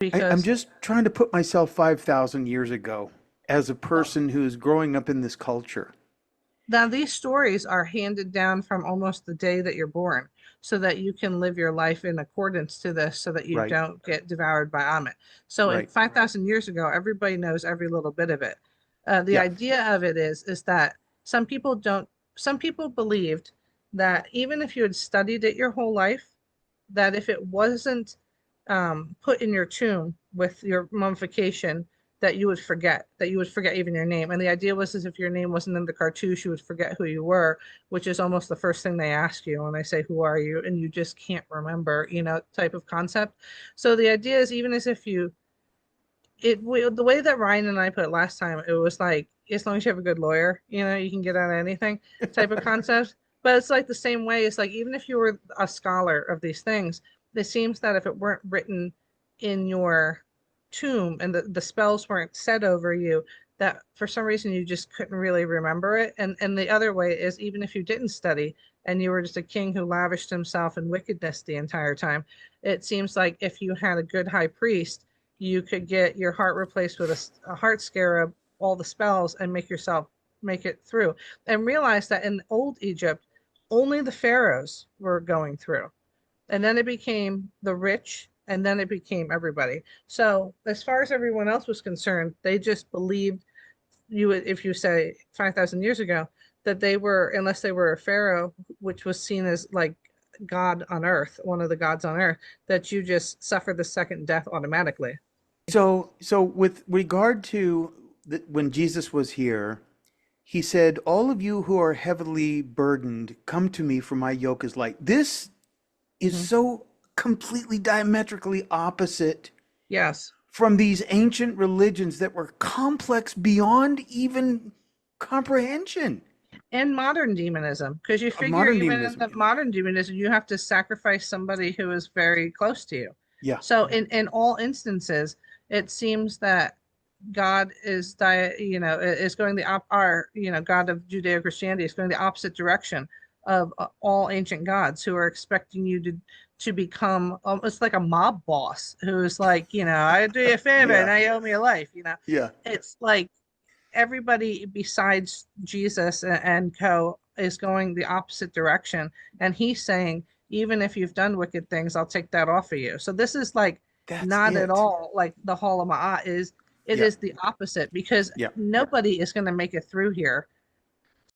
I'm because just trying to put myself 5,000 years ago as a well, person who's growing up in this culture. now these stories are handed down from almost the day that you're born, so that you can live your life in accordance to this, so that you Right, don't get devoured by Ammit. So in right. 5,000 years ago, everybody knows every little bit of it. The Yeah, idea of it is that some people don't. Some people believed that even if you had studied it your whole life, that if it wasn't put in your tomb with your mummification, that you would forget even your name. And the idea was is if your name wasn't in the cartouche, you would forget who you were, which is almost the first thing they ask you when they say, "Who are you?" And you just can't remember, type of concept. So the idea is even as if the way that Ryan and I put it last time, it was like as long as you have a good lawyer, you can get out of anything type of concept. But it's like the same way. It's like even if you were a scholar of these things, it seems that if it weren't written in your tomb and the spells weren't said over you, that for some reason you just couldn't really remember it. And the other way is even if you didn't study and you were just a king who lavished himself in wickedness the entire time, it seems like if you had a good high priest you could get your heart replaced with a heart scarab, all the spells, and make it through. And realize that in old Egypt, only the pharaohs were going through. And then it became the rich, and then it became everybody. So as far as everyone else was concerned, they just believed if you say 5,000 years ago, that they were, unless they were a pharaoh, which was seen as like God on earth, one of the gods on earth, that you just suffer the second death automatically. So with regard to when Jesus was here, he said, "All of you who are heavily burdened, come to me, for my yoke is light." This is Mhm. so completely diametrically opposite Yes. from these ancient religions that were complex beyond even comprehension And modern demonism, because you of figure modern even in demonism. the modern demonism, you have to sacrifice somebody who is very close to you. Yeah, So in all instances, it seems that God is going God of Judeo-Christianity is going the opposite direction of all ancient gods who are expecting you to become almost like a mob boss who's like, I do you a favor and yeah, now you owe me a life. yeah. It's like everybody besides Jesus and co is going the opposite direction. And he's saying, even if you've done wicked things, I'll take that off of you. So this is like That's not at it. all like the Hall of Ma'at is. It Yeah, is the opposite because yeah. nobody is going to make it through here